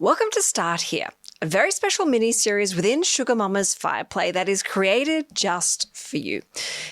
Welcome to Start Here, a very special mini-series within Sugar Mama's Fire Play that is created just for you.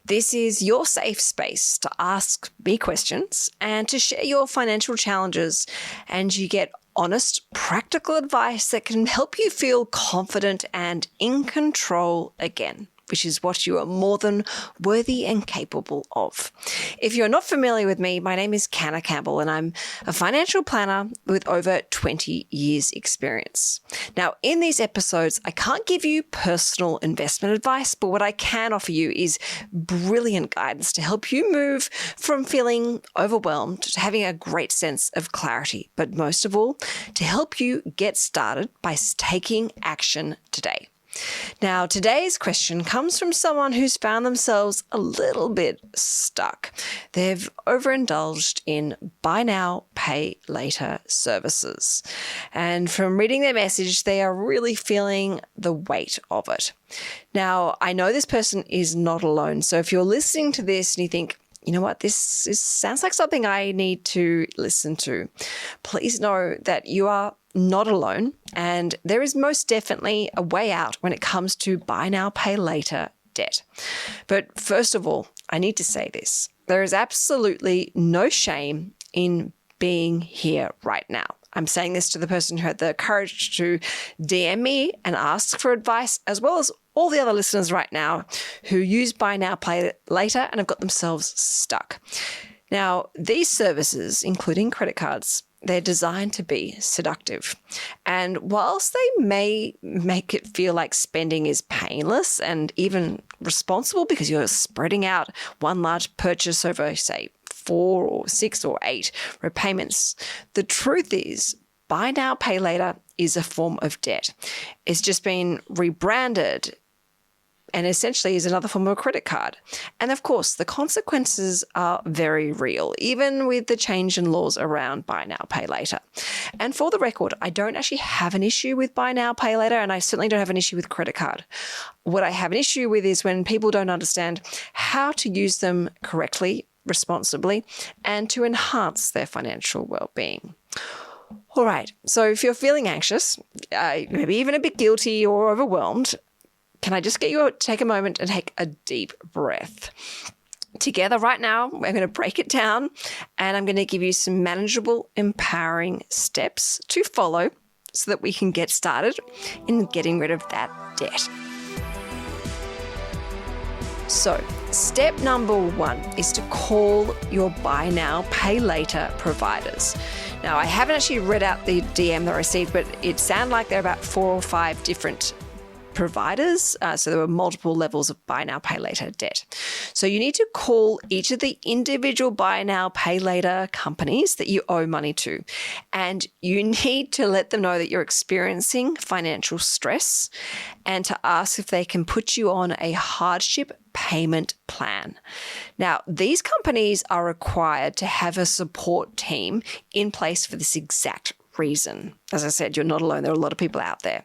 This is your safe space to ask me questions and to share your financial challenges, and you get honest, practical advice that can help you feel confident and in control again, which is what you are more than worthy and capable of. If you're not familiar with me, my name is Canna Campbell and I'm a financial planner with over 20 years experience. Now, in these episodes, I can't give you personal investment advice, but what I can offer you is brilliant guidance to help you move from feeling overwhelmed to having a great sense of clarity, but most of all, to help you get started by taking action today. Now, today's question comes from someone who's found themselves a little bit stuck. They've overindulged in buy now, pay later services. And from reading their message, they are really feeling the weight of it. Now, I know this person is not alone. So if you're listening to this and you think, you know what, sounds like something I need to listen to, please know that you are not alone, and there is most definitely a way out when it comes to buy now, pay later debt. But first of all, I need to say this. There is absolutely no shame in being here right now. I'm saying this to the person who had the courage to DM me and ask for advice, as well as all the other listeners right now who use buy now, pay later and have got themselves stuck. Now, these services, including credit cards, they're designed to be seductive. And whilst they may make it feel like spending is painless and even responsible because you're spreading out one large purchase over, say, 4 or 6 or 8 repayments, the truth is buy now, pay later is a form of debt. It's just been rebranded and essentially is another form of a credit card. And of course, the consequences are very real, even with the change in laws around buy now, pay later. And for the record, I don't actually have an issue with buy now, pay later, and I certainly don't have an issue with credit card. What I have an issue with is when people don't understand how to use them correctly, responsibly, and to enhance their financial well-being. All right, so if you're feeling anxious, maybe even a bit guilty or overwhelmed, can I just get you to take a moment and take a deep breath? Together right now, we're going to break it down and I'm going to give you some manageable, empowering steps to follow so that we can get started in getting rid of that debt. So, step number 1 is to call your buy now, pay later providers. Now, I haven't actually read out the DM that I received, but it sounded like there are about 4 or 5 different providers. So there were multiple levels of buy now, pay later debt. So you need to call each of the individual buy now, pay later companies that you owe money to. And you need to let them know that you're experiencing financial stress and to ask if they can put you on a hardship payment plan. Now, these companies are required to have a support team in place for this exact reason. As I said, you're not alone. There are a lot of people out there.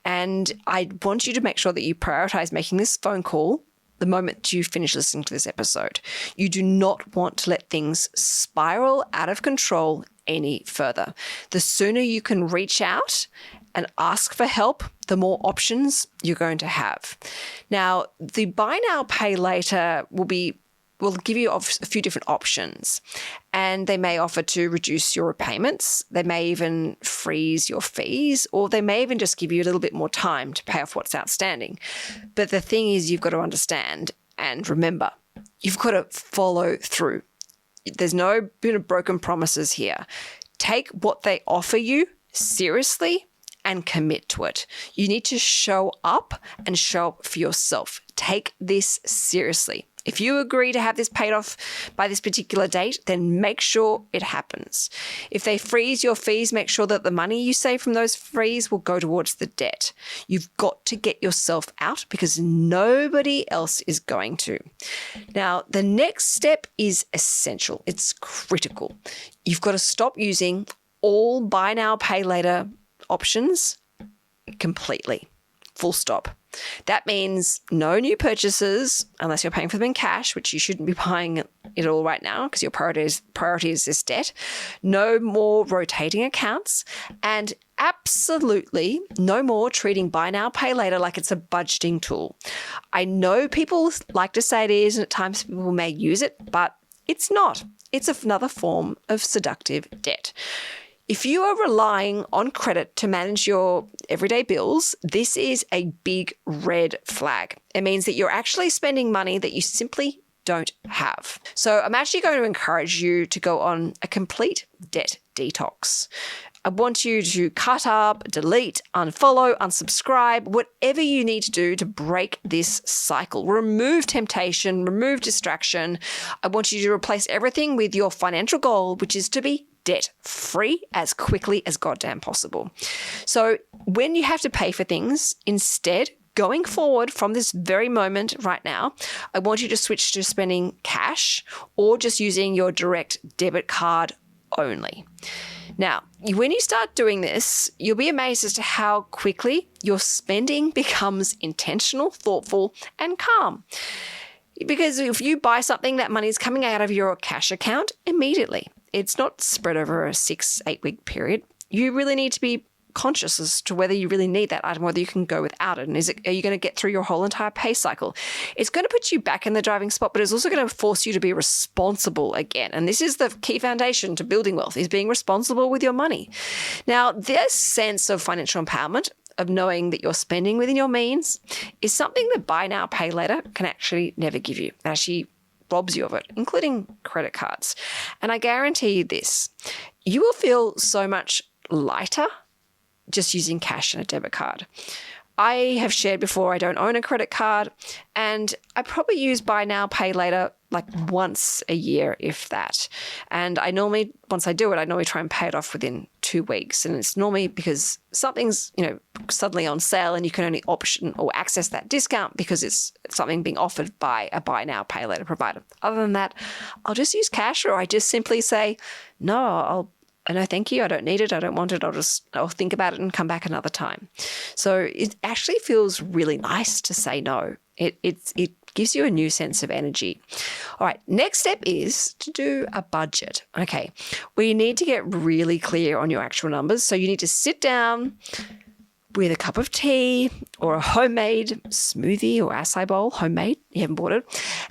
And I want you to make sure that you prioritize making this phone call the moment you finish listening to this episode. You do not want to let things spiral out of control any further. The sooner you can reach out and ask for help, the more options you're going to have. Now, the buy now, pay later will give you a few different options, and they may offer to reduce your repayments. They may even freeze your fees, or they may even just give you a little bit more time to pay off what's outstanding. But the thing is, you've got to understand and remember, you've got to follow through. There's no broken promises here. Take what they offer you seriously and commit to it. You need to show up and show up for yourself. Take this seriously. If you agree to have this paid off by this particular date, then make sure it happens. If they freeze your fees, make sure that the money you save from those fees will go towards the debt. You've got to get yourself out because nobody else is going to. Now, the next step is essential. It's critical. You've got to stop using all buy now, pay later options completely. full stop. That means no new purchases unless you're paying for them in cash, which you shouldn't be buying it all right now because your priority is this debt. No more rotating accounts, and absolutely no more treating buy now, pay later like it's a budgeting tool. I know people like to say it is, and at times people may use it, but it's not. It's another form of seductive debt. If you are relying on credit to manage your everyday bills, this is a big red flag. It means that you're actually spending money that you simply don't have. So I'm actually going to encourage you to go on a complete debt detox. I want you to cut up, delete, unfollow, unsubscribe, whatever you need to do to break this cycle. Remove temptation, remove distraction. I want you to replace everything with your financial goal, which is to be debt-free as quickly as goddamn possible. So when you have to pay for things, instead, going forward from this very moment right now, I want you to switch to spending cash or just using your direct debit card only. Now, when you start doing this, you'll be amazed as to how quickly your spending becomes intentional, thoughtful, and calm. Because if you buy something, that money is coming out of your cash account immediately. It's not spread over a 6-8 week period. You really need to be conscious as to whether you really need that item, whether you can go without it. And are you going to get through your whole entire pay cycle? It's going to put you back in the driving spot, but it's also going to force you to be responsible again. And this is the key foundation to building wealth, is being responsible with your money. Now, this sense of financial empowerment, of knowing that you're spending within your means, is something that buy now, pay later can actually never give you. It actually robs you of it, including credit cards. And I guarantee this, you will feel so much lighter just using cash and a debit card. I have shared before, I don't own a credit card, and I probably use buy now, pay later like once a year, if that. And once I do it, I normally try and pay it off within 2 weeks. And it's normally because something's, suddenly on sale and you can only option or access that discount because it's something being offered by a buy now, pay later provider. Other than that, I'll just use cash, or I just simply say, no, thank you. I don't need it. I don't want it. I'll think about it and come back another time. So it actually feels really nice to say no. It gives you a new sense of energy. All right. Next step is to do a budget. Okay. We need to get really clear on your actual numbers. So you need to sit down with a cup of tea or a homemade smoothie or acai bowl, homemade, you haven't bought it,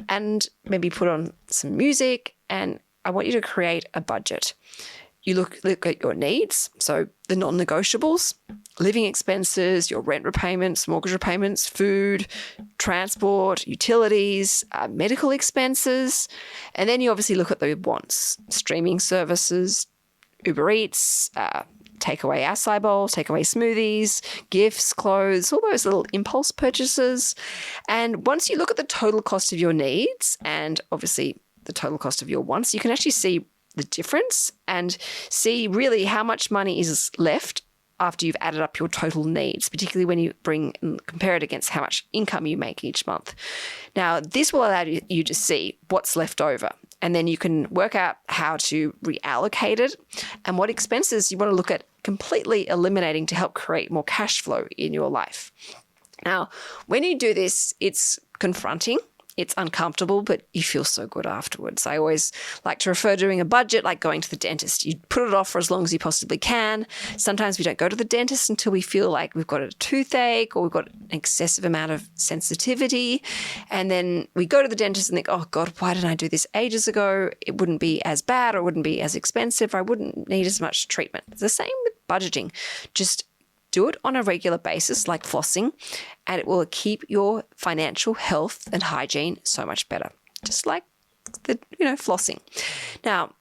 and maybe put on some music. And I want you to create a budget. You look at your needs, so the non-negotiables, living expenses, your rent repayments, mortgage repayments, food, transport, utilities, medical expenses, and then you obviously look at the wants, streaming services, Uber Eats, takeaway acai bowl, takeaway smoothies, gifts, clothes, all those little impulse purchases. And once you look at the total cost of your needs and obviously the total cost of your wants, you can actually see the difference and see really how much money is left after you've added up your total needs, particularly when you compare it against how much income you make each month. Now, this will allow you to see what's left over, and then you can work out how to reallocate it and what expenses you want to look at completely eliminating to help create more cash flow in your life. Now, when you do this, it's confronting. It's uncomfortable, but you feel so good afterwards. I always like to refer to doing a budget like going to the dentist. You put it off for as long as you possibly can. Sometimes we don't go to the dentist until we feel like we've got a toothache or we've got an excessive amount of sensitivity. And then we go to the dentist and think, oh God, why didn't I do this ages ago? It wouldn't be as bad or it wouldn't be as expensive. I wouldn't need as much treatment. It's the same with budgeting. Just do it on a regular basis like flossing, and it will keep your financial health and hygiene so much better, just like flossing. Now,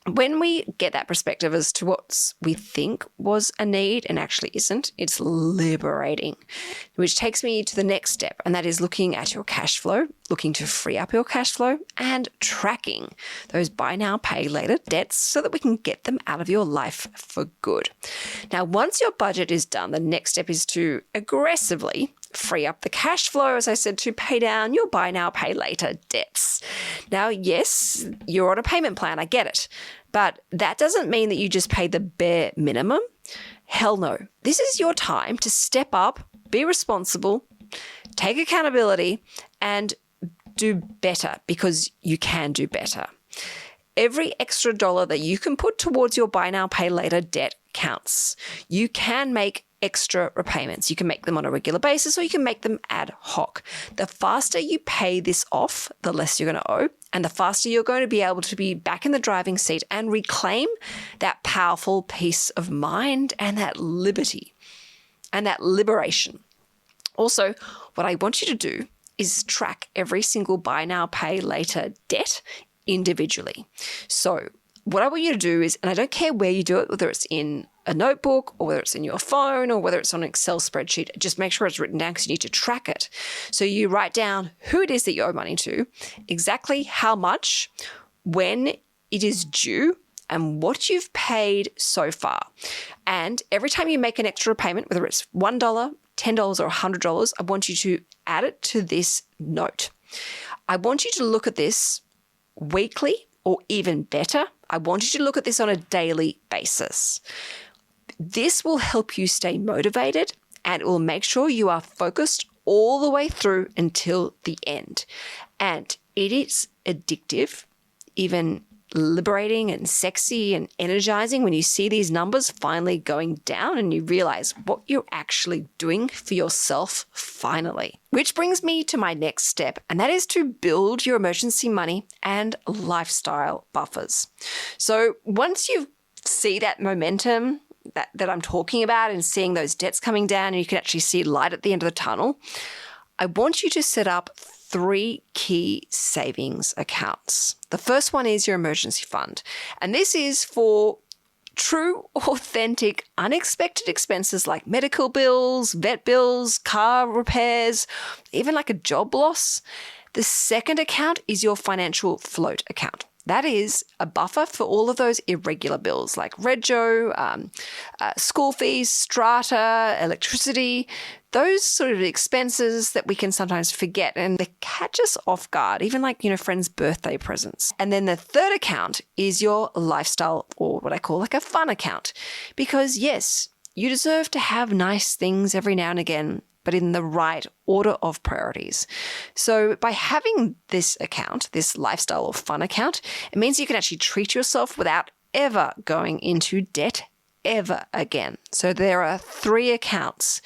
when we get that perspective as to what we think was a need and actually isn't, it's liberating, which takes me to the next step, and that is looking at your cash flow, looking to free up your cash flow and tracking those buy now, pay later debts so that we can get them out of your life for good. Now, once your budget is done, the next step is to aggressively free up the cash flow, as I said, to pay down your buy now, pay later debts. Now, yes, you're on a payment plan. I get it. But that doesn't mean that you just pay the bare minimum. Hell no. This is your time to step up, be responsible, take accountability, and do better, because you can do better. Every extra dollar that you can put towards your buy now, pay later debt counts. You can make extra repayments. You can make them on a regular basis, or you can make them ad hoc. The faster you pay this off, the less you're going to owe, and the faster you're going to be able to be back in the driving seat and reclaim that powerful peace of mind and that liberty and that liberation. Also, what I want you to do is track every single buy now, pay later debt individually. So what I want you to do is, and I don't care where you do it, whether it's in a notebook or whether it's in your phone or whether it's on an Excel spreadsheet, just make sure it's written down, because you need to track it. So you write down who it is that you owe money to, exactly how much, when it is due, and what you've paid so far. And every time you make an extra payment, whether it's $1, $10 or $100, I want you to add it to this note. I want you to look at this weekly, or even better, I want you to look at this on a daily basis. This will help you stay motivated, and it will make sure you are focused all the way through until the end. And it is addictive, even liberating and sexy and energizing when you see these numbers finally going down and you realize what you're actually doing for yourself finally. Which brings me to my next step, and that is to build your emergency money and lifestyle buffers. So once you see that momentum that I'm talking about and seeing those debts coming down, and you can actually see light at the end of the tunnel, I want you to set up 3 key savings accounts. The first one is your emergency fund. And this is for true, authentic, unexpected expenses like medical bills, vet bills, car repairs, even like a job loss. The second account is your financial float account. That is a buffer for all of those irregular bills like Rego, school fees, strata, electricity, those sort of expenses that we can sometimes forget and they catch us off guard, even like, friends' birthday presents. And then the third account is your lifestyle, or what I call like a fun account. Because yes, you deserve to have nice things every now and again, but in the right order of priorities. So by having this account, this lifestyle or fun account, it means you can actually treat yourself without ever going into debt ever again. So there are 3 accounts.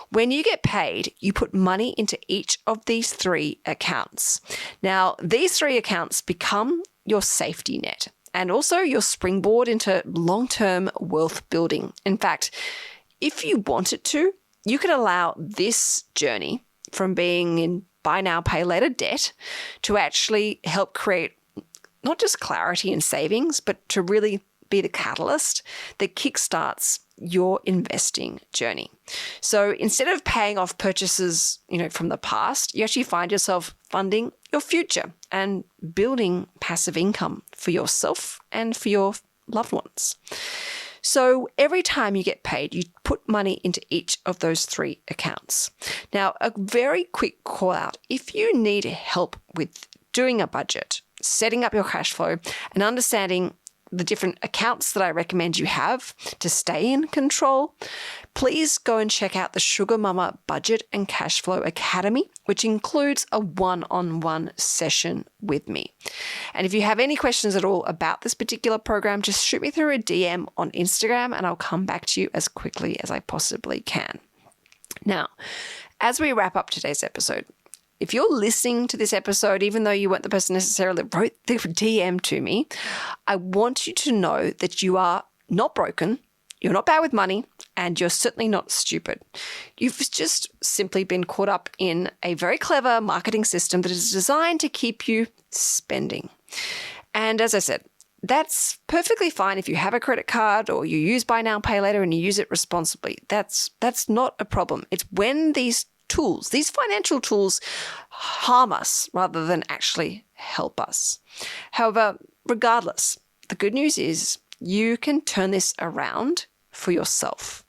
When you get paid, you put money into each of these 3 accounts. Now, these 3 accounts become your safety net and also your springboard into long-term wealth building. In fact, if you wanted to, you could allow this journey from being in buy now, pay later debt to actually help create not just clarity and savings, but to really be the catalyst that kickstarts your investing journey. So instead of paying off purchases, from the past, you actually find yourself funding your future and building passive income for yourself and for your loved ones. So every time you get paid, you put money into each of those 3 accounts. Now, a very quick call out. If you need help with doing a budget, setting up your cash flow, and understanding the different accounts that I recommend you have to stay in control, please go and check out the Sugar Mama Budget and Cash Flow Academy, which includes a one-on-one session with me. And if you have any questions at all about this particular program, just shoot me through a DM on Instagram and I'll come back to you as quickly as I possibly can. Now, as we wrap up today's episode, if you're listening to this episode, even though you weren't the person necessarily that wrote the DM to me, I want you to know that you are not broken, you're not bad with money, and you're certainly not stupid. You've just simply been caught up in a very clever marketing system that is designed to keep you spending. And as I said, that's perfectly fine if you have a credit card or you use buy now, pay later and you use it responsibly. That's not a problem. It's when these financial tools harm us rather than actually help us. However, regardless, the good news is you can turn this around for yourself.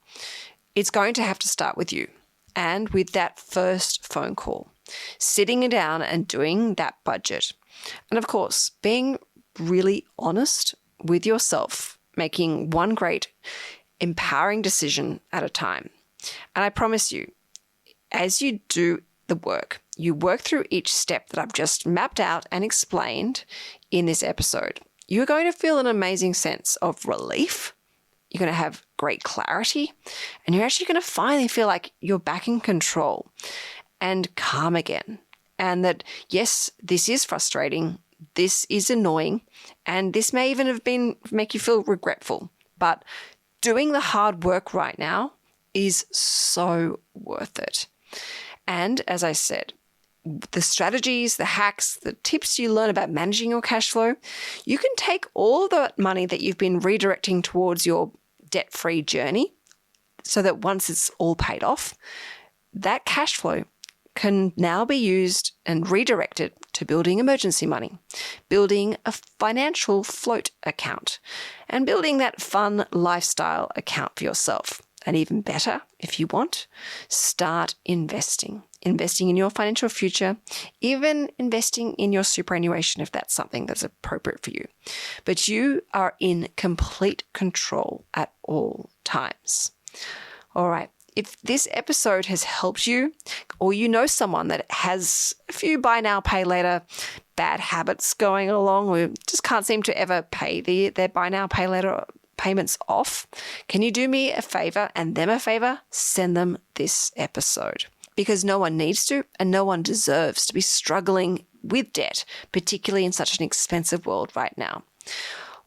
It's going to have to start with you and with that first phone call, sitting down and doing that budget. And of course, being really honest with yourself, making one great empowering decision at a time. And I promise you, as you do the work, you work through each step that I've just mapped out and explained in this episode, you're going to feel an amazing sense of relief. You're going to have great clarity, and you're actually going to finally feel like you're back in control and calm again. And that, yes, this is frustrating, this is annoying, and this may even make you feel regretful. But doing the hard work right now is so worth it. And as I said, the strategies, the hacks, the tips you learn about managing your cash flow, you can take all the money that you've been redirecting towards your debt-free journey so that once it's all paid off, that cash flow can now be used and redirected to building emergency money, building a financial float account, and building that fun lifestyle account for yourself. And even better, if you want, start investing in your financial future, even investing in your superannuation if that's something that's appropriate for you. But you are in complete control at all times. All right. If this episode has helped you, or you know someone that has a few buy now, pay later bad habits going along, or just can't seem to ever pay their buy now, pay later payments off, can you do me a favor and them a favor? Send them this episode, because no one needs to and no one deserves to be struggling with debt, particularly in such an expensive world right now.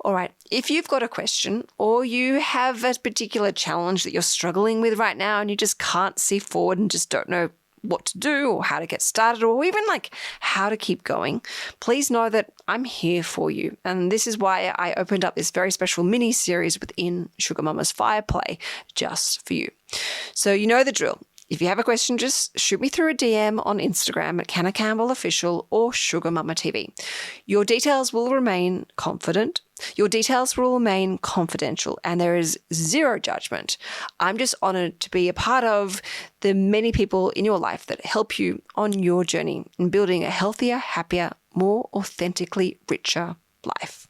All right, if you've got a question or you have a particular challenge that you're struggling with right now and you just can't see forward and just don't know what to do or how to get started or even like how to keep going, please know that I'm here for you. And this is why I opened up this very special mini series within Sugar Mama's Fire Play just for you. So you know the drill. If you have a question, just shoot me through a DM on Instagram at Canna Campbell Official or Sugar Mama TV. Your details will remain confidential, and there is zero judgment. I'm just honored to be a part of the many people in your life that help you on your journey in building a healthier, happier, more authentically richer life.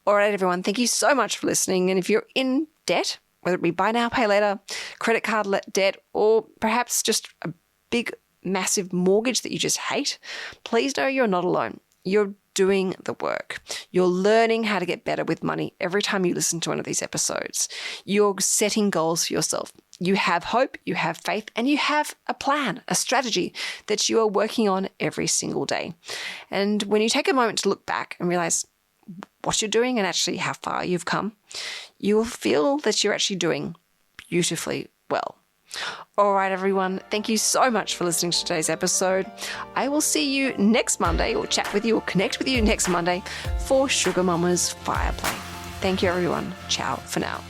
All right, everyone, thank you so much for listening. And if you're in debt, whether it be buy now, pay later, credit card debt, or perhaps just a big, massive mortgage that you just hate, please know you're not alone. You're doing the work. You're learning how to get better with money every time you listen to one of these episodes. You're setting goals for yourself. You have hope, you have faith, and you have a plan, a strategy that you are working on every single day. And when you take a moment to look back and realize what you're doing and actually how far you've come, you will feel that you're actually doing beautifully well. All right, everyone. Thank you so much for listening to today's episode. I will see you next Monday, or chat with you or connect with you next Monday for Sugar Mama's Fire Play. Thank you, everyone. Ciao for now.